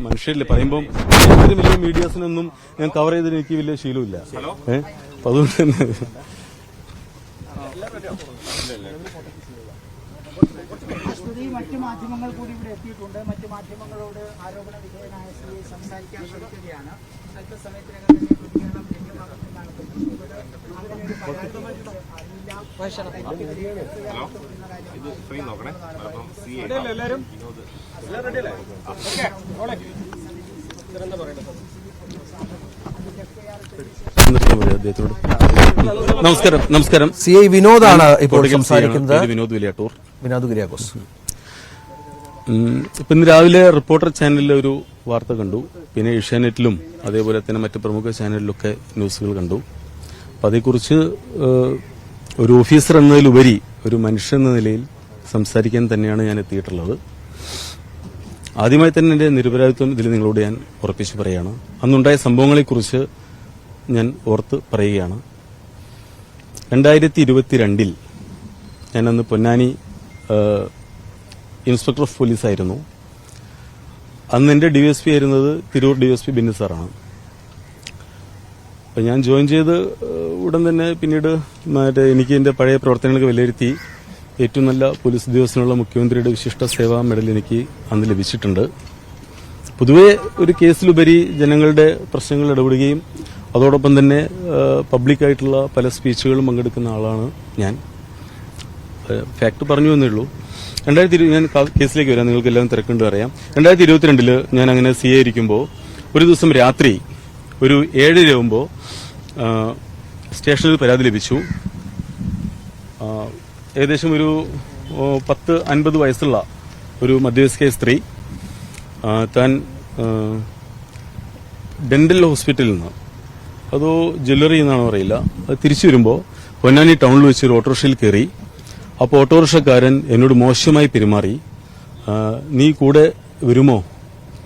മനുഷ്യരില്ലേ പറയുമ്പോൾ വലിയ മീഡിയാസിനൊന്നും ഞാൻ കവർ ചെയ്തതിന് എനിക്ക് വലിയ ശീലമില്ല. അപ്പൊ അതുകൊണ്ട് തന്നെ മറ്റു മാധ്യമങ്ങൾ കൂടി ഇവിടെ എത്തിയിട്ടുണ്ട്. മറ്റു മാധ്യമങ്ങളോട് ആരോപണ വിധേയനായ സിഐ സംസാരിക്കാൻ ശ്രമിക്കുകയാണ്. അല്പസമയത്തിനകം തന്നെ പ്രതികരണം ലഭ്യമാകുമെന്നാണ് നമസ്കാരം. സിഐ വിനോദാണ് ഇപ്പോൾ സംസാരിക്കുന്നത്. വിനോദ് കുര്യാക്കോസ്. ഇപ്പൊ ഇന്ന് രാവിലെ റിപ്പോർട്ടർ ചാനലിലെ ഒരു വാർത്ത കണ്ടു, പിന്നെ ഏഷ്യാനെറ്റിലും അതേപോലെ തന്നെ മറ്റ് പ്രമുഖ ചാനലിലൊക്കെ ന്യൂസുകൾ കണ്ടു. അപ്പൊ അതേക്കുറിച്ച് ഒരു ഓഫീസർ എന്നതിലുപരി ഒരു മനുഷ്യൻ എന്ന നിലയിൽ സംസാരിക്കാൻ തന്നെയാണ് ഞാൻ എത്തിയിട്ടുള്ളത്. ആദ്യമായി തന്നെ എന്റെ നിരപരാധിത്വം ഇതിൽ നിങ്ങളോട് ഞാൻ ഉറപ്പിച്ചു പറയുകയാണ്. അന്നുണ്ടായ സംഭവങ്ങളെക്കുറിച്ച് ഞാൻ ഓർത്ത് പറയുകയാണ്. 2022 ഞാൻ അന്ന് പൊന്നാനി ഇൻസ്പെക്ടർ ഓഫ് പോലീസ് ആയിരുന്നു. അന്ന് എന്റെ ഡിവൈഎസ്പി ആയിരുന്നത് തിരൂർ ഡിവൈഎസ്പി ബിന്നി സാറാണ്. അപ്പൊ ഞാൻ ജോയിൻ ചെയ്ത് ഉടൻ തന്നെ പിന്നീട് എനിക്ക് എന്റെ പഴയ പ്രവർത്തനങ്ങൾക്ക് വിലയിരുത്തി ഏറ്റവും നല്ല പോലീസ് ഉദ്യോഗസ്ഥനുള്ള മുഖ്യമന്ത്രിയുടെ വിശിഷ്ട സേവാ മെഡൽ എനിക്ക് അന്ന് ലഭിച്ചിട്ടുണ്ട്. പൊതുവെ ഒരു കേസിലുപരി ജനങ്ങളുടെ പ്രശ്നങ്ങൾ ഇടപെടുകയും അതോടൊപ്പം തന്നെ പബ്ലിക്കായിട്ടുള്ള പല സ്പീച്ചുകളും പങ്കെടുക്കുന്ന ആളാണ് ഞാൻ. ഫാക്ട് പറഞ്ഞു എന്നേ ഉള്ളൂ. ഞാൻ കേസിലേക്ക് വരാം, നിങ്ങൾക്ക് എല്ലാം തിരക്കുണ്ട് അറിയാം. 2022 ഞാൻ അങ്ങനെ CA ഇരിക്കുമ്പോൾ ഒരു ദിവസം രാത്രി ഒരു 7 ആകുമ്പോൾ സ്റ്റേഷനിൽ പരാതി ലഭിച്ചു. ഏകദേശം ഒരു 50 വയസ്സുള്ള ഒരു മധ്യവയസ്ക സ്ത്രീ താൻ ഡെന്റൽ ഹോസ്പിറ്റലിൽ നിന്ന് അതോ ജ്വല്ലറി എന്നാണോ അറിയില്ല, അത് തിരിച്ചു വരുമ്പോൾ പൊന്നാനി ടൗണിൽ വെച്ച് ഒരു ഓട്ടോറിക്ഷയിൽ കയറി. അപ്പോൾ ഓട്ടോറിക്ഷക്കാരൻ എന്നോട് മോശമായി പെരുമാറി. നീ കൂടെ വരുമോ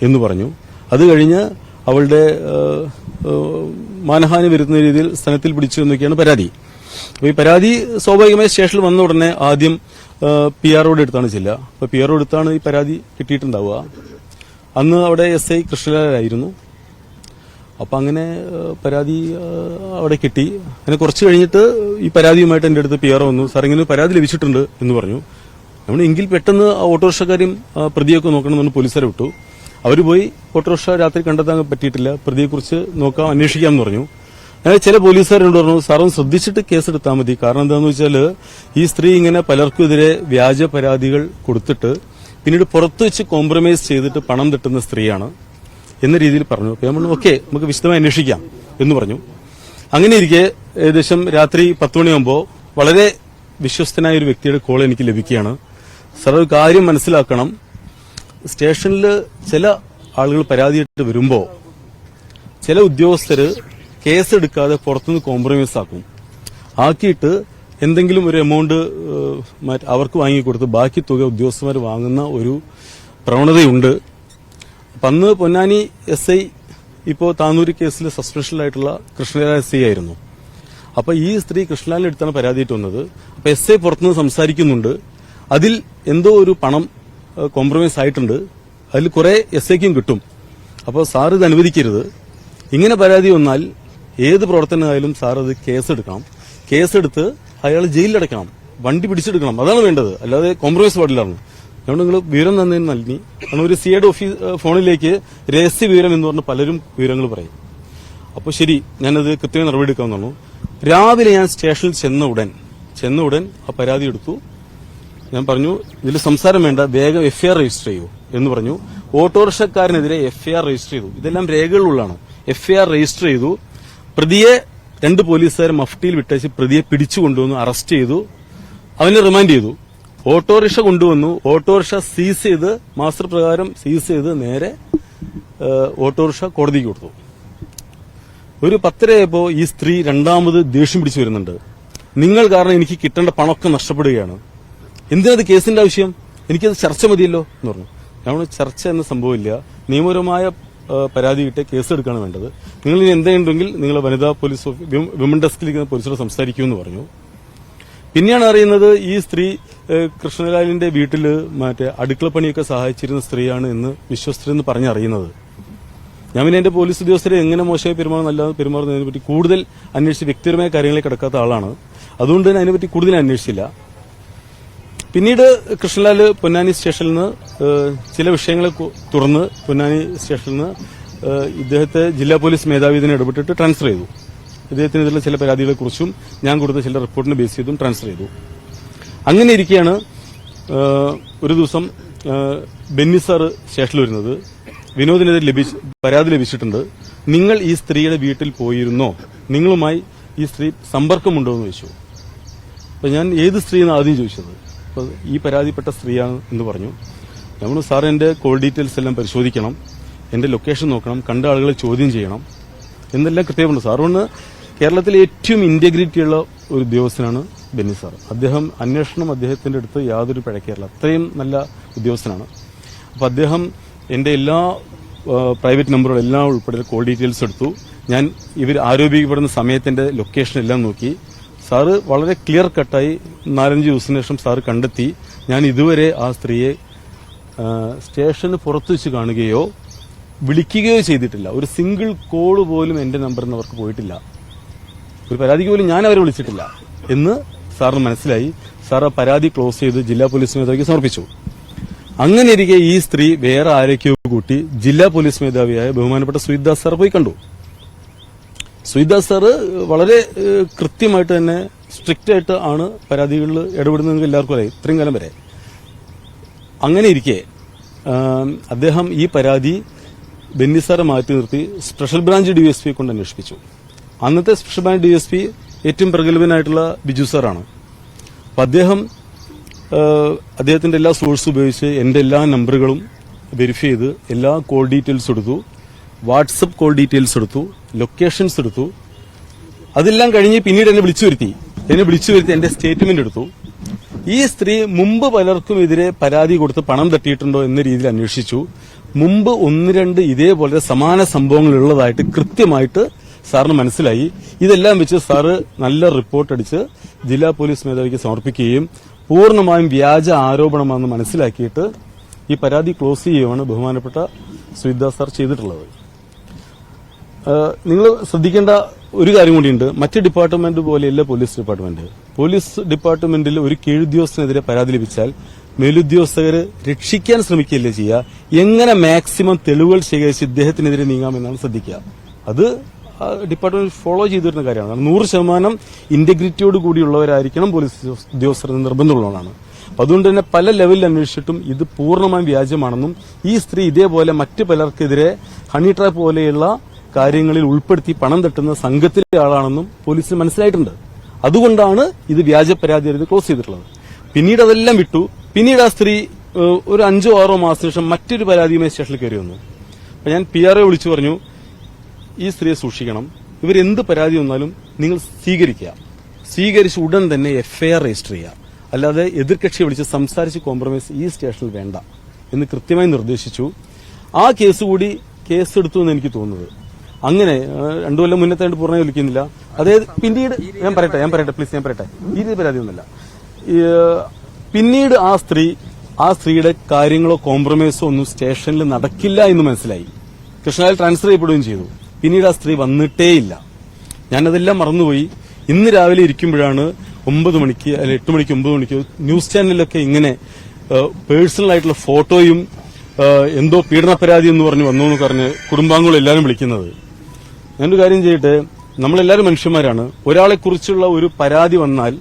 എന്ന് പറഞ്ഞു. അത് കഴിഞ്ഞ് അവളുടെ മാനഹാനി വരുത്തുന്ന രീതിയിൽ സ്ഥലത്തിൽ പിടിച്ചു എന്നൊക്കെയാണ് പരാതി. അപ്പോൾ ഈ പരാതി സ്വാഭാവികമായി സ്റ്റേഷനിൽ വന്ന ഉടനെ ആദ്യം PROയുടെ അടുത്താണ് ചെല്ലുക. അപ്പോൾ PRO അടുത്താണ് ഈ പരാതി കിട്ടിയിട്ടുണ്ടാവുക. അന്ന് അവിടെ SI കൃഷ്ണലാലായിരുന്നു. അപ്പൊ അങ്ങനെ പരാതി അവിടെ കിട്ടി. അങ്ങനെ കുറച്ച് കഴിഞ്ഞിട്ട് ഈ പരാതിയുമായിട്ട് എന്റെ അടുത്ത് PRO വന്നു. സാർ ഇങ്ങനെ പരാതി ലഭിച്ചിട്ടുണ്ട് എന്ന് പറഞ്ഞു. നമ്മൾ എങ്കിൽ പെട്ടെന്ന് ആ ഓട്ടോറിക്ഷക്കാരെയും പ്രതിയൊക്കെ നോക്കണമെന്ന് പോലീസുകാരെ വിട്ടു. അവർ പോയി ഓട്ടോറിക്ഷ രാത്രി കണ്ടെത്താൻ പറ്റിയിട്ടില്ല, പ്രതിയെക്കുറിച്ച് നോക്കാം, അന്വേഷിക്കാമെന്ന് പറഞ്ഞു. അങ്ങനെ ചില പോലീസുകാരോട് പറഞ്ഞു, സാറും ശ്രദ്ധിച്ചിട്ട് കേസെടുത്താൽ മതി. കാരണം എന്താണെന്ന് വെച്ചാൽ ഈ സ്ത്രീ ഇങ്ങനെ പലർക്കുമെതിരെ വ്യാജ പരാതികൾ കൊടുത്തിട്ട് പിന്നീട് പുറത്തു വെച്ച് കോംപ്രമൈസ് ചെയ്തിട്ട് പണം തട്ടുന്ന സ്ത്രീയാണ് എന്ന രീതിയിൽ പറഞ്ഞു. അപ്പോൾ നമ്മൾ ഓക്കെ, നമുക്ക് വിശദമായി അന്വേഷിക്കാം എന്ന് പറഞ്ഞു. അങ്ങനെ ഇരിക്കെ ഏകദേശം രാത്രി 10 മണിയാകുമ്പോൾ വളരെ വിശ്വസ്തനായ ഒരു വ്യക്തിയുടെ കോൾ എനിക്ക് ലഭിക്കുകയാണ്. സാർ, ഒരു കാര്യം മനസ്സിലാക്കണം, സ്റ്റേഷനിൽ ചില ആളുകൾ പരാതിയിട്ട് വരുമ്പോൾ ചില ഉദ്യോഗസ്ഥര് കേസെടുക്കാതെ പുറത്തുനിന്ന് കോംപ്രമൈസ് ആക്കിയിട്ട് എന്തെങ്കിലും ഒരു എമൗണ്ട് അവർക്ക് വാങ്ങിക്കൊടുത്ത് ബാക്കി തുക ഉദ്യോഗസ്ഥന്മാർ വാങ്ങുന്ന ഒരു പ്രവണതയുണ്ട്. അന്ന് പൊന്നാനി SI ഇപ്പോൾ താനൂരി കേസിൽ സസ്പെൻഷനിലായിട്ടുള്ള കൃഷ്ണലാൽ SI ആയിരുന്നു. അപ്പൊ ഈ സ്ത്രീ കൃഷ്ണലാലിന്റെ അടുത്താണ് പരാതിയിട്ട് വന്നത്. അപ്പൊ SI പുറത്തുനിന്ന് സംസാരിക്കുന്നുണ്ട്, അതിൽ എന്തോ ഒരു പണം കോംപ്രമൈസ് ആയിട്ടുണ്ട്, അതിൽ കുറെ SIക്കും കിട്ടും. അപ്പോൾ സാർ ഇത് അനുവദിക്കരുത്. ഇങ്ങനെ പരാതി വന്നാൽ ഏത് പ്രവർത്തനമായാലും സാർ അത് കേസെടുക്കണം. കേസെടുത്ത് അയാൾ ജയിലിലടക്കണം, വണ്ടി പിടിച്ചെടുക്കണം. അതാണ് വേണ്ടത്, അല്ലാതെ കോംപ്രമൈസ് പാടില്ലായിരുന്നു. അതുകൊണ്ട് നിങ്ങൾ വിവരം തന്നതിന് നൽകി. കാരണം ഒരു CIയുടെ ഫോണിലേക്ക് രഹസ്യ വിവരം എന്ന് പറഞ്ഞ് പലരും വിവരങ്ങൾ പറയും. അപ്പോൾ ശരി, ഞാനത് കൃത്യമായി നടപടി എടുക്കാമെന്ന് പറഞ്ഞു. രാവിലെ ഞാൻ സ്റ്റേഷനിൽ ചെന്ന ഉടൻ ആ പരാതി എടുത്തു. ഞാൻ പറഞ്ഞു, ഇതിൽ സംസാരം വേണ്ട, വേഗം FIR രജിസ്റ്റർ ചെയ്യൂ എന്ന് പറഞ്ഞു. ഓട്ടോറിക്ഷക്കാരനെതിരെ FIR രജിസ്റ്റർ ചെയ്തു. ഇതെല്ലാം രേഖകളുള്ളതാണ്. FIR രജിസ്റ്റർ ചെയ്തു. പ്രതിയെ 2 പോലീസുകാർ മഫ്റ്റിയിൽ വിട്ടേച്ച് പ്രതിയെ പിടിച്ചുകൊണ്ടുവന്നു, അറസ്റ്റ് ചെയ്തു, അവനെ റിമാൻഡ് ചെയ്തു. ഓട്ടോറിക്ഷ കൊണ്ടുവന്നു, ഓട്ടോറിക്ഷ സീസ് ചെയ്ത്, മാസ്റ്റർ പ്രകാരം സീസ് ചെയ്ത് നേരെ ഓട്ടോറിക്ഷ കോടതിക്ക് കൊടുത്തു. ഒരു 10:30 ഈ സ്ത്രീ രണ്ടാമത് ദേഷ്യം പിടിച്ചു വരുന്നുണ്ട്. നിങ്ങൾ കാരണം എനിക്ക് കിട്ടേണ്ട പണമൊക്കെ നഷ്ടപ്പെടുകയാണ്, എന്തിനത് കേസിന്റെ ആവശ്യം, എനിക്കത് ചർച്ച മതിയല്ലോ എന്ന് പറഞ്ഞു. നമ്മൾ ചർച്ച എന്ന സംഭവമില്ല, നിയമപരമായ പരാതി കിട്ടിയ കേസെടുക്കുകയാണ് വേണ്ടത്. നിങ്ങൾ ഇനി എന്തെങ്കിലും നിങ്ങൾ വനിതാ പോലീസ് വിമൻ ഡെസ്കിലിരിക്കുന്ന പോലീസോട് സംസാരിക്കുമെന്ന് പറഞ്ഞു. പിന്നെയാണ് അറിയുന്നത് ഈ സ്ത്രീ കൃഷ്ണലാലിന്റെ വീട്ടില് മറ്റേ അടുക്കളപ്പണിയൊക്കെ സഹായിച്ചിരുന്ന സ്ത്രീയാണ് എന്ന് വിശ്വസ്തരെന്ന് പറഞ്ഞറിയുന്നത്. ഞാൻ പിന്നെ എന്റെ പോലീസ് ഉദ്യോഗസ്ഥരെ എങ്ങനെ മോശമായി പെരുമാറുന്നല്ലാതെ പെരുമാറുന്നതിനെ പറ്റി കൂടുതൽ അന്വേഷിച്ച് വ്യക്തിപരമായ കാര്യങ്ങളിൽ കിടക്കാത്ത ആളാണ്. അതുകൊണ്ട് തന്നെ അതിനെപ്പറ്റി കൂടുതൽ അന്വേഷിച്ചില്ല. പിന്നീട് കൃഷ്ണലാൽ പൊന്നാനി സ്റ്റേഷനിൽ നിന്ന് ചില വിഷയങ്ങളെ തുടർന്ന് പൊന്നാനി സ്റ്റേഷനിൽ നിന്ന് ഇദ്ദേഹത്തെ ജില്ലാ പോലീസ് മേധാവി ഇതിനെ ഇടപെട്ടിട്ട് ട്രാൻസ്ഫർ ചെയ്തു. ഇദ്ദേഹത്തിനെതിരെ ചില പരാതികളെക്കുറിച്ചും ഞാൻ കൊടുത്ത ചില റിപ്പോർട്ടിനെ ബേസ് ചെയ്തും ട്രാൻസ്ഫർ ചെയ്തു. അങ്ങനെ ഇരിക്കെയാണ് ഒരു ദിവസം ബെന്നി സാർ സ്റ്റേഷനിൽ വരുന്നത്. വിനോദിനെതിരെ പരാതി ലഭിച്ചിട്ടുണ്ട്, നിങ്ങൾ ഈ സ്ത്രീയുടെ വീട്ടിൽ പോയിരുന്നോ, നിങ്ങളുമായി ഈ സ്ത്രീ സമ്പർക്കമുണ്ടോ എന്ന് ചോദിച്ചു. അപ്പൊ ഞാൻ ഏത് സ്ത്രീ എന്ന് ആദ്യം ചോദിച്ചത്. അപ്പൊ ഈ പരാതിപ്പെട്ട സ്ത്രീയാണ് എന്ന് പറഞ്ഞു. നമ്മൾ സാർ എന്റെ കോൾ ഡീറ്റെയിൽസ് എല്ലാം പരിശോധിക്കണം, എന്റെ ലൊക്കേഷൻ നോക്കണം, കണ്ട ആളുകളെ ചോദ്യം ചെയ്യണം എന്നെല്ലാം കൃത്യമുണ്ട്. സാറുകൊണ്ട് കേരളത്തിലെ ഏറ്റവും ഇന്റഗ്രിറ്റിയുള്ള ഒരു ഉദ്യോഗസ്ഥനാണ് ബെന്നി സാർ. അദ്ദേഹം അന്വേഷണം അദ്ദേഹത്തിന്റെ അടുത്ത് യാതൊരു പിഴക്കേറില്ല, അത്രയും നല്ല ഉദ്യോഗസ്ഥനാണ്. അപ്പൊ അദ്ദേഹം എന്റെ എല്ലാ പ്രൈവറ്റ് നമ്പറുകൾ എല്ലാം ഉൾപ്പെടെ കോൾ ഡീറ്റെയിൽസ് എടുത്തു. ഞാൻ ഇവർ ആരോപിക്കപ്പെടുന്ന സമയത്തിന്റെ ലൊക്കേഷൻ എല്ലാം നോക്കി. സാറ് വളരെ ക്ലിയർ കട്ടായി 4-5 ദിവസത്തിന് ശേഷം സാറ് കണ്ടെത്തി ഞാൻ ഇതുവരെ ആ സ്ത്രീയെ സ്റ്റേഷന് പുറത്തു വെച്ച് കാണുകയോ വിളിക്കുകയോ ചെയ്തിട്ടില്ല. ഒരു സിംഗിൾ കോള് പോലും എന്റെ നമ്പറിൽ നിന്ന് അവർക്ക് പോയിട്ടില്ല. ഒരു പരാതിക്ക് പോലും ഞാൻ അവരെ വിളിച്ചിട്ടില്ല എന്ന് സാറിന് മനസ്സിലായി. സാർ ആ പരാതി ക്ലോസ് ചെയ്ത് ജില്ലാ പോലീസ് മേധാവിക്ക് സമർപ്പിച്ചു. അങ്ങനെ ഇരിക്കെ ഈ സ്ത്രീ വേറെ ആരൊക്കെയോ കൂട്ടി ജില്ലാ പോലീസ് മേധാവിയായ ബഹുമാനപ്പെട്ട സുജിത് സാർ പോയി കണ്ടു. സുജിത് സാർ വളരെ കൃത്യമായിട്ട് തന്നെ സ്ട്രിക്റ്റ് ആയിട്ട് ആണ് പരാതികളിൽ ഇടപെടുന്നത് എല്ലാവർക്കും അറിയാം, ഇത്രയും കാലം വരെ. അങ്ങനെ ഇരിക്കെ അദ്ദേഹം ഈ പരാതി ബെന്നി സാറെ മാറ്റി നിർത്തി സ്പെഷ്യൽ ബ്രാഞ്ച് ഡിവൈഎസ്പിയെ കൊണ്ട് അന്വേഷിപ്പിച്ചു. അന്നത്തെ സ്പെഷ്യൽ ബ്രാഞ്ച് ഡിവൈഎസ്പി ഏറ്റവും പ്രഗത്ഭനായിട്ടുള്ള ബിജു സാറാണ്. അപ്പൊ അദ്ദേഹത്തിന്റെ എല്ലാ സോഴ്സും ഉപയോഗിച്ച് എന്റെ എല്ലാ നമ്പറുകളും വെരിഫൈ ചെയ്ത് എല്ലാ കോൾ ഡീറ്റെയിൽസ് എടുത്തു, വാട്സപ്പ് കോൾ ഡീറ്റെയിൽസ് എടുത്തു, ലൊക്കേഷൻസ് എടുത്തു. അതെല്ലാം കഴിഞ്ഞ് പിന്നീട് എന്നെ വിളിച്ചു വരുത്തി എന്റെ സ്റ്റേറ്റ്മെന്റ് എടുത്തു. ഈ സ്ത്രീ മുമ്പ് പലർക്കും എതിരെ പരാതി കൊടുത്ത് പണം തട്ടിയിട്ടുണ്ടോ എന്ന രീതിയിൽ അന്വേഷിച്ചു. മുമ്പ് 1-2 ഇതേപോലെ സമാന സംഭവങ്ങൾ ഉള്ളതായിട്ട് കൃത്യമായിട്ട് സാറിന് മനസ്സിലായി. ഇതെല്ലാം വെച്ച് സാറ് നല്ല റിപ്പോർട്ട് അടിച്ച് ജില്ലാ പോലീസ് മേധാവിക്ക് സമർപ്പിക്കുകയും പൂർണ്ണമായും വ്യാജ ആരോപണമാണെന്ന് മനസ്സിലാക്കിയിട്ട് ഈ പരാതി ക്ലോസ് ചെയ്യുകയാണ് ബഹുമാനപ്പെട്ട സുജിത് സാർ ചെയ്തിട്ടുള്ളത്. നിങ്ങൾ ശ്രദ്ധിക്കേണ്ട ഒരു കാര്യം കൂടിയുണ്ട്. മറ്റ് ഡിപ്പാർട്ട്മെന്റ് പോലെയല്ല പോലീസ് ഡിപ്പാർട്ട്മെന്റിൽ ഒരു കീഴുദ്യോഗസ്ഥനെതിരെ പരാതി ലഭിച്ചാൽ മേലുദ്യോഗസ്ഥരെ രക്ഷിക്കാൻ ശ്രമിക്കുകയല്ലേ ചെയ്യുക, എങ്ങനെ മാക്സിമം തെളിവുകൾ ശേഖരിച്ച് ഇദ്ദേഹത്തിനെതിരെ നീങ്ങാമെന്നാണ് ശ്രദ്ധിക്കുക. അത് ഡിപ്പാർട്ട്മെന്റ് ഫോളോ ചെയ്തിരുന്ന കാര്യമാണ്. 100% ഇന്റഗ്രിറ്റിയോട് കൂടിയുള്ളവരായിരിക്കണം പോലീസ് ഉദ്യോഗസ്ഥർ നിർബന്ധമുള്ളതാണ്. അതുകൊണ്ട് തന്നെ പല ലെവലിൽ അന്വേഷിച്ചിട്ടും ഇത് പൂർണ്ണമായും വ്യാജമാണെന്നും ഈ സ്ത്രീ ഇതേപോലെ മറ്റ് പലർക്കെതിരെ ഹണി ട്രാപ്പ് പോലെയുള്ള കാര്യങ്ങളിൽ ഉൾപ്പെടുത്തി പണം തട്ടുന്ന സംഘത്തിലെ ആളാണെന്നും പോലീസിന് മനസ്സിലായിട്ടുണ്ട്. അതുകൊണ്ടാണ് ഇത് വ്യാജ പരാതി ക്ലോസ് ചെയ്തിട്ടുള്ളത്. പിന്നീട് അതെല്ലാം വിട്ടു. പിന്നീട് ആ സ്ത്രീ ഒരു 5-6 മാസത്തിന് ശേഷം മറ്റൊരു പരാതിയുമായി സ്റ്റേഷനിൽ കയറി വന്നു. അപ്പൊ ഞാൻ PRO വിളിച്ചു പറഞ്ഞു, ഈ സ്ത്രീയെ സൂക്ഷിക്കണം, ഇവരെന്ത് പരാതി വന്നാലും നിങ്ങൾ സ്വീകരിച്ച് ഉടൻ തന്നെ FIR രജിസ്റ്റർ ചെയ്യുക, അല്ലാതെ എതിർകക്ഷിയെ വിളിച്ച് സംസാരിച്ച് കോംപ്രമൈസ് ഈ സ്റ്റേഷനിൽ വേണ്ട എന്ന് കൃത്യമായി നിർദ്ദേശിച്ചു. ആ കേസ് എടുത്തു എന്ന് എനിക്ക് തോന്നുന്നത്. അങ്ങനെ 2 കൊല്ലം മുന്നത്തെ പൂർണ്ണമായി വിളിക്കുന്നില്ല. അതായത് പിന്നീട് ഞാൻ പറയട്ടെ പ്ലീസ്, ഞാൻ പറയട്ടെ, ഈ പരാതിയൊന്നുമല്ല. പിന്നീട് ആ സ്ത്രീയുടെ കാര്യങ്ങളോ കോംപ്രമൈസോ ഒന്നും സ്റ്റേഷനിൽ നടക്കില്ല എന്ന് മനസ്സിലായി. കൃഷ്ണലാൽ ട്രാൻസ്ഫർ ചെയ്യപ്പെടുകയും ചെയ്തു. പിന്നീട് ആ സ്ത്രീ വന്നിട്ടേയില്ല. ഞാനതെല്ലാം മറന്നുപോയി. ഇന്ന് രാവിലെ ഇരിക്കുമ്പോഴാണ് 9 മണിക്ക് അല്ലെങ്കിൽ 8 മണിക്ക് 9 മണിക്ക് ന്യൂസ് ചാനലിലൊക്കെ ഇങ്ങനെ പേഴ്സണൽ ആയിട്ടുള്ള ഫോട്ടോയും എന്തോ പീഡന പരാതി എന്ന് വന്നു എന്ന് പറഞ്ഞ് കുടുംബാംഗങ്ങൾ എല്ലാവരും വിളിക്കുന്നത്. ഞാനൊരു കാര്യം ചെയ്യട്ടെ, നമ്മളെല്ലാവരും മനുഷ്യന്മാരാണ്. ഒരാളെക്കുറിച്ചുള്ള ഒരു പരാതി വന്നാൽ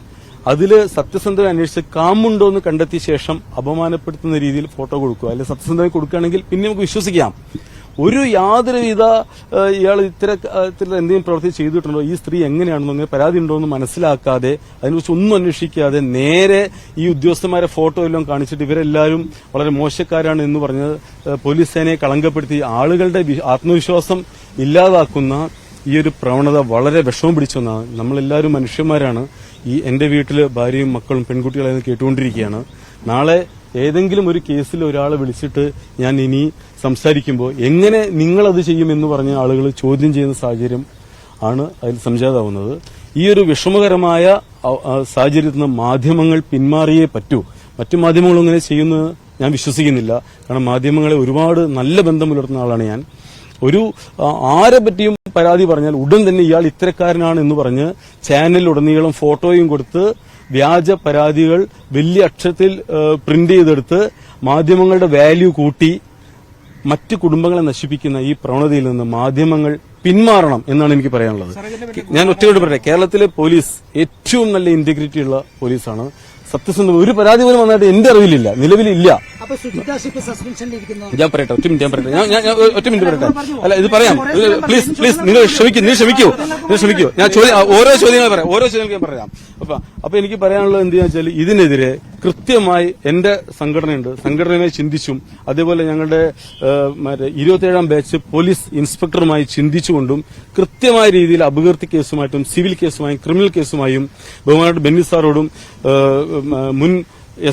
അതില് സത്യസന്ധത അന്വേഷിച്ച് കാമുണ്ടോ എന്ന് കണ്ടെത്തിയ ശേഷം അപമാനപ്പെടുത്തുന്ന രീതിയിൽ ഫോട്ടോ കൊടുക്കുക, അല്ലെങ്കിൽ സത്യസന്ധത കൊടുക്കുകയാണെങ്കിൽ പിന്നെ നമുക്ക് വിശ്വസിക്കാം. യാതൊരുവിധ ഇയാൾ ഇത്തരത്തിൽ എന്തെങ്കിലും പ്രവൃത്തി ചെയ്തിട്ടുണ്ടോ, ഈ സ്ത്രീ എങ്ങനെയാണെന്നോ അങ്ങനെ പരാതി ഉണ്ടോ എന്ന് മനസ്സിലാക്കാതെ അതിനെക്കുറിച്ച് ഒന്നും അന്വേഷിക്കാതെ നേരെ ഈ ഉദ്യോഗസ്ഥന്മാരെ ഫോട്ടോ എല്ലാം കാണിച്ചിട്ട് ഇവരെല്ലാവരും വളരെ മോശക്കാരാണ് എന്ന് പറഞ്ഞ് പോലീസ് സേനയെ കളങ്കപ്പെടുത്തി ആളുകളുടെ ആത്മവിശ്വാസം ഇല്ലാതാക്കുന്ന ഈ ഒരു പ്രവണത വളരെ വിഷമം പിടിച്ചൊന്നാണ്. നമ്മളെല്ലാവരും മനുഷ്യന്മാരാണ്. എന്റെ വീട്ടില് ഭാര്യയും മക്കളും പെൺകുട്ടികളെ കേട്ടുകൊണ്ടിരിക്കുകയാണ്. നാളെ ഏതെങ്കിലും ഒരു കേസിൽ ഒരാളെ വിളിച്ചിട്ട് ഞാൻ ഇനി സംസാരിക്കുമ്പോൾ എങ്ങനെ നിങ്ങളത് ചെയ്യുമെന്ന് പറഞ്ഞ ആളുകൾ ചോദ്യം ചെയ്യുന്ന സാഹചര്യം ആണ് അതിൽ സംജാതമാവുന്നത്. ഈ ഒരു വിഷമകരമായ സാഹചര്യത്തിൽ നിന്ന് മാധ്യമങ്ങൾ പിന്മാറിയേ പറ്റൂ. മറ്റു മാധ്യമങ്ങളും ഇങ്ങനെ ചെയ്യുന്നത് ഞാൻ വിശ്വസിക്കുന്നില്ല. കാരണം മാധ്യമങ്ങളെ ഒരുപാട് നല്ല ബന്ധം പുലർത്തുന്ന ആളാണ് ഞാൻ. ആരെ പറ്റിയും പരാതി പറഞ്ഞാൽ ഉടൻ തന്നെ ഇയാൾ ഇത്തരക്കാരനാണ് എന്ന് പറഞ്ഞ് ചാനലിലുടനീളം ഫോട്ടോയും കൊടുത്ത് വ്യാജ പരാതികൾ വലിയ അക്ഷരത്തിൽ പ്രിന്റ് ചെയ്തെടുത്ത് മാധ്യമങ്ങളുടെ വാല്യൂ കൂട്ടി മറ്റു കുടുംബങ്ങളെ നശിപ്പിക്കുന്ന ഈ പ്രവണതയിൽ നിന്ന് മാധ്യമങ്ങൾ പിന്മാറണം എന്നാണ് എനിക്ക് പറയാനുള്ളത്. ഞാൻ ഒറ്റയോട് പറയട്ടെ, കേരളത്തിലെ പോലീസ് ഏറ്റവും നല്ല ഇന്റഗ്രിറ്റിയുള്ള പോലീസാണ്. സത്യസന്ധം ഒരു പരാതി പോലും വന്നായിട്ട് എന്റെ അറിവിലില്ല, നിലവിലില്ല. ഞാൻ പറയട്ടെ, ഒറ്റ മിനിറ്റ് പറയട്ടെ. അല്ല, ഇത് പറയാം. പ്ലീസ് നിങ്ങൾ ക്ഷമിക്കൂ. ഞാൻ ഓരോ ചോദ്യങ്ങൾ ഞാൻ പറയാം. അപ്പൊ എനിക്ക് പറയാനുള്ളത് എന്താണെന്ന് വെച്ചാൽ, ഇതിനെതിരെ കൃത്യമായി എന്റെ സംഘടനയുണ്ട്, സംഘടനയുമായി ചിന്തിച്ചും അതേപോലെ ഞങ്ങളുടെ 27ാം ബാച്ച് പോലീസ് ഇൻസ്പെക്ടറുമായി ചിന്തിച്ചുകൊണ്ടും കൃത്യമായ രീതിയിൽ അപകീർത്തി കേസുമായിട്ടും സിവിൽ കേസുമായും ക്രിമിനൽ കേസുമായും ബഹുമാനപ്പെട്ട ബെന്നി സാറോടും മുൻ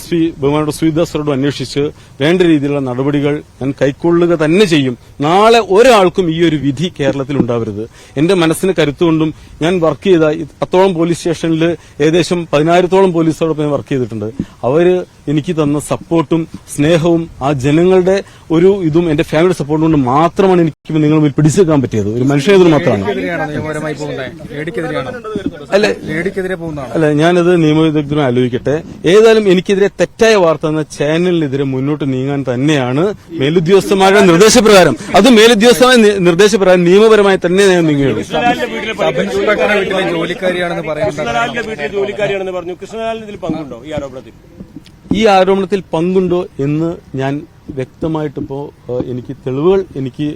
SP ബഹുമാനപ്പെട്ട സുവിദാസറോടും അന്വേഷിച്ച് വേണ്ട രീതിയിലുള്ള നടപടികൾ ഞാൻ കൈക്കൊള്ളുക തന്നെ ചെയ്യും. നാളെ ഒരാൾക്കും ഈ ഒരു വിധി കേരളത്തിൽ ഉണ്ടാവരുത്. എന്റെ മനസ്സിന് കരുത്തുകൊണ്ടും ഞാൻ വർക്ക് ചെയ്ത 10ഓളം പോലീസ് സ്റ്റേഷനിൽ ഏകദേശം 10,000-ഓളം പോലീസോടൊപ്പം ഞാൻ വർക്ക് ചെയ്തിട്ടുണ്ട്. അവര് എനിക്ക് തന്ന സപ്പോർട്ടും സ്നേഹവും ആ ജനങ്ങളുടെ ഒരു ഇതും എന്റെ ഫാമിലി സപ്പോർട്ടും കൊണ്ട് മാത്രമാണ് എനിക്ക് നിങ്ങൾ പിടിച്ചെടുക്കാൻ പറ്റിയത്. ഒരു മനുഷ്യനെതിരെ മാത്രമാണ്. അല്ല, ഞാനത് നിയമവിദഗ്ധനെ ആലോചിക്കട്ടെ. ഏതായാലും എനിക്കെതിരെ തെറ്റായ വാർത്ത എന്ന ചാനലിനെതിരെ മുന്നോട്ട് നീങ്ങാൻ തന്നെയാണ് മേലുദ്യോഗസ്ഥന്മാരുടെ നിർദ്ദേശപ്രകാരം, അത് മേലുദ്യോഗസ്ഥമായ നിർദ്ദേശപ്രകാരം നിയമപരമായി തന്നെ ഞാൻ നീങ്ങുകയുള്ളൂ. ജോലിക്കാരിയാണെന്ന് പറഞ്ഞു. കൃഷ്ണലാലിന് ഇതിൽ പങ്കുണ്ടോ ഈ ആരോപണത്തിൽ? ഈ ആരോപണത്തിൽ പങ്കുണ്ടോ എന്ന് ഞാൻ വ്യക്തമായിട്ടിപ്പോ എനിക്ക് തെളിവുകൾ എനിക്ക്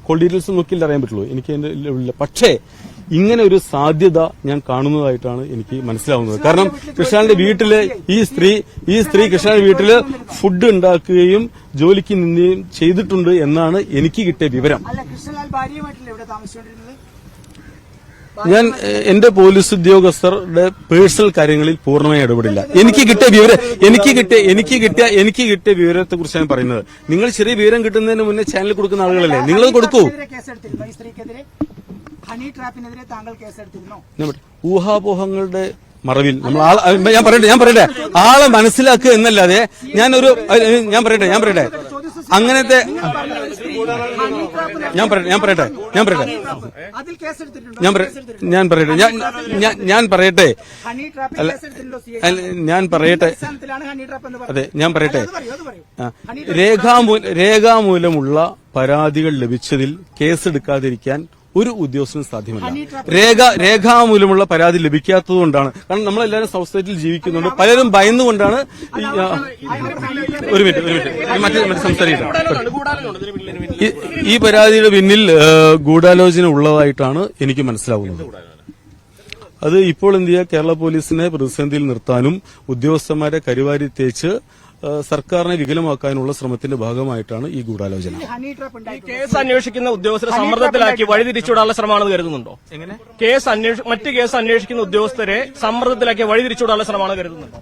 കോൾ ഡീറ്റെയിൽസ് നോക്കിയില്ല അറിയാൻ പറ്റുള്ളൂ. എനിക്ക് അതിന്റെ പക്ഷേ ഇങ്ങനെ ഒരു സാധ്യത ഞാൻ കാണുന്നതായിട്ടാണ് എനിക്ക് മനസ്സിലാവുന്നത്. കാരണം കൃഷ്ണാലിന്റെ വീട്ടില് ഈ സ്ത്രീ കൃഷ്ണാലിന്റെ വീട്ടില് ഫുഡ് ഉണ്ടാക്കുകയും ജോലിക്ക് നിന്നുകയും ചെയ്തിട്ടുണ്ട് എന്നാണ് എനിക്ക് കിട്ടിയ വിവരം. ഞാൻ എന്റെ പോലീസ് ഉദ്യോഗസ്ഥരുടെ പേഴ്സണൽ കാര്യങ്ങളിൽ പൂർണ്ണമായി ഇടപെടില്ല. എനിക്ക് കിട്ടിയ വിവരത്തെ കുറിച്ച് ഞാൻ പറയുന്നത്. നിങ്ങൾ ചെറിയ വിവരം കിട്ടുന്നതിന് മുന്നേ ചാനൽ കൊടുക്കുന്ന ആളുകളല്ലേ, നിങ്ങളത് കൊടുക്കൂ. ഊഹാപോഹങ്ങളുടെ മറവിൽ നമ്മൾ ഞാൻ പറയട്ടെ ആളെ മനസ്സിലാക്കുക എന്നല്ലാതെ ഞാൻ പറയട്ടെ അങ്ങനത്തെ ഞാൻ പറയട്ടെ അതെ ഞാൻ പറയട്ടെ രേഖാമൂലമുള്ള പരാതികൾ ലഭിച്ചതിൽ കേസെടുക്കാതിരിക്കാൻ ഒരു ഉദ്യോഗസ്ഥനും സാധ്യമല്ല. രേഖാമൂലമുള്ള പരാതി ലഭിക്കാത്തതുകൊണ്ടാണ്. കാരണം നമ്മളെല്ലാവരും സൊസൈറ്റിയിൽ ജീവിക്കുന്നുണ്ട്. പലരും ഭയന്നുകൊണ്ടാണ്. ഒരു മിനിറ്റ് മറ്റേ സംസാരിക്കണം. ഈ പരാതിയുടെ പിന്നിൽ ഗൂഢാലോചന ഉള്ളതായിട്ടാണ് എനിക്ക് മനസ്സിലാവുന്നത്. അത് ഇപ്പോൾ എന്ത് ചെയ്യുക, കേരള പോലീസിനെ പ്രതിസന്ധിയിൽ നിർത്താനും ഉദ്യോഗസ്ഥന്മാരെ കരുവാരി തേച്ച് സർക്കാരിനെ വികലമാക്കാനുള്ള ശ്രമത്തിന്റെ ഭാഗമായിട്ടാണ് ഈ ഗൂഢാലോചന. കേസ് അന്വേഷിക്കുന്ന ഉദ്യോഗസ്ഥരെ സമ്മർദ്ദത്തിലാക്കി വഴിതിരിച്ചുവിടാനുള്ള ശ്രമമാണെന്ന് കരുതുന്നുണ്ടോ? മറ്റ് കേസ് അന്വേഷിക്കുന്ന ഉദ്യോഗസ്ഥരെ സമ്മർദ്ദത്തിലാക്കി വഴിതിരിച്ചുവിടാനുള്ള ശ്രമമാണെന്ന് കരുതുന്നുണ്ടോ?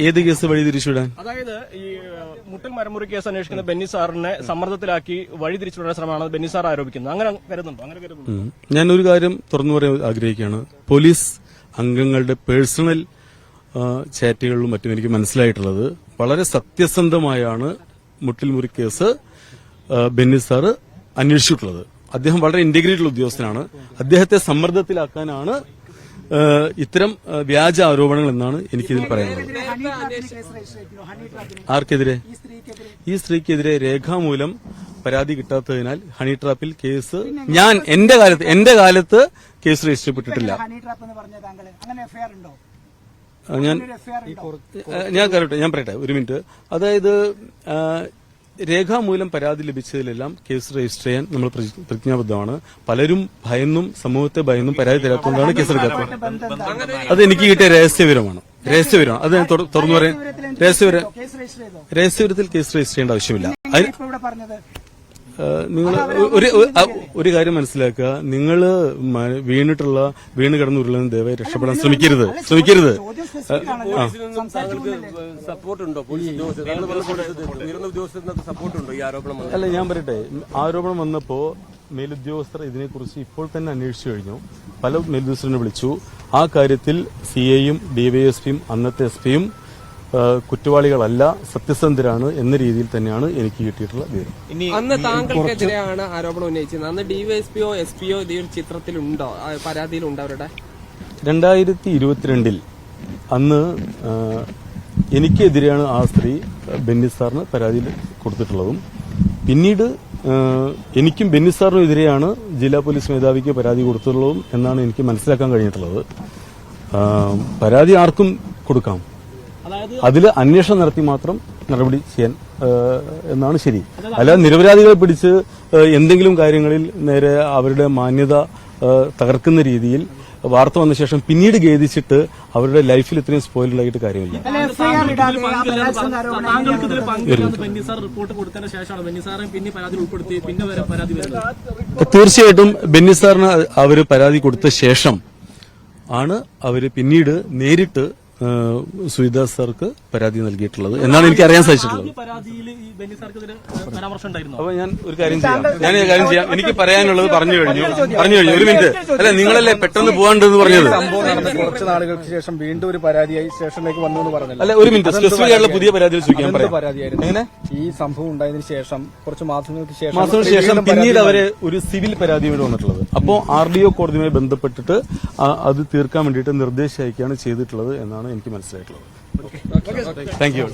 ഏത് കേസ് വഴിതിരിച്ചുവിടാൻ? അതായത് ഈ മുട്ടൽ മരമുറി കേസ് അന്വേഷിക്കുന്ന ബെന്നി സാറിനെ സമ്മർദ്ദത്തിലാക്കി വഴിതിരിച്ചുവിടാനുള്ള ശ്രമമാണ് ബെന്നി സാർ ആരോപിക്കുന്നത്. അങ്ങനെ കരുതുന്നുണ്ടോ? ഞാനൊരു കാര്യം തുറന്നു പറയാൻ ആഗ്രഹിക്കുകയാണ്. പോലീസ് അംഗങ്ങളുടെ പേഴ്സണൽ ചാറ്റുകളിലും മറ്റും എനിക്ക് മനസ്സിലായിട്ടുള്ളത് വളരെ സത്യസന്ധമായാണ് മുട്ടിൽമുറി കേസ് ബെന്നി സാറ് അന്വേഷിച്ചിട്ടുള്ളത്. അദ്ദേഹം വളരെ ഇന്റഗ്രിറ്റിയുള്ള ഉദ്യോഗസ്ഥനാണ്. അദ്ദേഹത്തെ സമ്മർദ്ദത്തിലാക്കാനാണ് ഇത്തരം വ്യാജ ആരോപണങ്ങൾ എന്നാണ് എനിക്കിതിൽ പറയാനുള്ളത്. ആർക്കെതിരെ? ഈ സ്ത്രീക്കെതിരെ രേഖാമൂലം പരാതി കിട്ടാത്തതിനാൽ ഹണി ട്രാപ്പിൽ കേസ് എന്റെ കാലത്ത് കേസ് രജിസ്റ്റർ ചെയ്യപ്പെട്ടിട്ടില്ല. ഞാൻ പറയട്ടെ ഒരു മിനിറ്റ്. അതായത് രേഖാമൂലം പരാതി ലഭിച്ചതിലെല്ലാം കേസ് രജിസ്റ്റർ ചെയ്യാൻ നമ്മൾ പ്രതിജ്ഞാബദ്ധമാണ്. പലരും സമൂഹത്തെ ഭയന്നും പരാതി തരാത്തതുകൊണ്ടാണ് കേസെടുക്കാത്തത്. അത് എനിക്ക് കിട്ടിയ രഹസ്യവിവരമാണ്. അത് ഞാൻ തുറന്നു പറയാൻ രഹസ്യവിവരത്തിൽ കേസ് രജിസ്റ്റർ ചെയ്യേണ്ട ആവശ്യമില്ല. നിങ്ങൾ ഒരു കാര്യം മനസ്സിലാക്കുക, നിങ്ങൾ വീണ് കിടന്ന് ഉരുളുന്ന ദയവായി രക്ഷപ്പെടാൻ ശ്രമിക്കരുത്. അല്ല ഞാൻ പറയട്ടെ, ആരോപണം വന്നപ്പോ മേലുദ്യോഗസ്ഥർ ഇതിനെക്കുറിച്ച് ഇപ്പോൾ തന്നെ അന്വേഷിച്ചു കഴിഞ്ഞു. പല മേലുദ്യോഗസ്ഥരെ വിളിച്ചു. ആ കാര്യത്തിൽ സിഐയും ഡിവൈഎസ്പിയും അന്നത്തെ എസ്പിയും കുറ്റവാളികളല്ല, സത്യസന്ധരാണ് എന്ന രീതിയിൽ തന്നെയാണ് എനിക്ക് കിട്ടിയിട്ടുള്ള വിവരം. അന്ന് താങ്കൾക്കെതിരെയാണ് ആരോപണം ഉന്നയിച്ചത്. അന്ന് ഡിവൈഎസ്പിയോ എസ്പിയോ ഈ ഒരു ചിത്രത്തിലുണ്ടോ, പരാതിയിലുണ്ടോ അവരുടെ? 2022 അന്ന് എനിക്കെതിരെയാണ് ആ സ്ത്രീ ബെന്നി സാറിന് പരാതി കൊടുത്തിട്ടുള്ളതും പിന്നീട് എനിക്കും ബെന്നി സാറിനും എതിരെയാണ് ജില്ലാ പോലീസ് മേധാവിക്ക് പരാതി കൊടുത്തിട്ടുള്ളതും എന്നാണ് എനിക്ക് മനസ്സിലാക്കാൻ കഴിഞ്ഞിട്ടുള്ളത്. പരാതി ആർക്കും കൊടുക്കാം, അതിൽ അന്വേഷണം നടത്തി മാത്രം നടപടി ചെയ്യാൻ എന്നാണ് ശരി. അല്ലാതെ നിരപരാധികളെ പിടിച്ച് എന്തെങ്കിലും കാര്യങ്ങളിൽ നേരെ അവരുടെ മാന്യത തകർക്കുന്ന രീതിയിൽ വാർത്ത വന്ന ശേഷം പിന്നീട് ഖേദിച്ചിട്ട് അവരുടെ ലൈഫിൽ ഇത്രയും സ്പോയിലായിട്ട് കാര്യമില്ല. തീർച്ചയായിട്ടും ബെന്നി സാറിന് അവര് പരാതി കൊടുത്ത ശേഷം ആണ് അവര് പിന്നീട് നേരിട്ട് സുജിദാസ് സാർക്ക് പരാതി നൽകിയിട്ടുള്ളത് എന്നാണ് എനിക്ക് അറിയാൻ സാധിച്ചിട്ടുള്ളത്. അപ്പൊ ഞാൻ ഒരു കാര്യം ചെയ്യാം, എനിക്ക് പറയാനുള്ളത് പറഞ്ഞു കഴിഞ്ഞു. ഒരു മിനിറ്റ്, അല്ല നിങ്ങളല്ലേ പെട്ടെന്ന് പോകാണ്ടെന്ന് പറഞ്ഞത്. സംഭവം നടന്ന് കുറച്ച് നാളുകൾക്ക് ശേഷം വീണ്ടും ഒരു പരാതിയായി സ്റ്റേഷനിലേക്ക് വന്നു എന്ന് പറഞ്ഞില്ല. അല്ല ഒരു മിനിറ്റ്, സ്പെസിഫിക് ആയിട്ടുള്ള പുതിയ പരാതിയിൽ ചോദിക്കാൻ പറയാം. പരാതിയായിരുന്നു എങ്ങനെ ഈ സംഭവം ഉണ്ടായതിനു ശേഷം കുറച്ച് മാസങ്ങൾക്ക് ശേഷം പിന്നീട് അവര് ഒരു സിവിൽ പരാതിയോട് വന്നിട്ടുള്ളത്. അപ്പോൾ RDO കോടതിയുമായി ബന്ധപ്പെട്ടിട്ട് അത് തീർക്കാൻ വേണ്ടിയിട്ട് നിർദ്ദേശം അയക്കുകയാണ് ചെയ്തിട്ടുള്ളത് എന്നാണ് എനിക്ക് മനസ്സിലായിട്ടുള്ളത്. Thank you.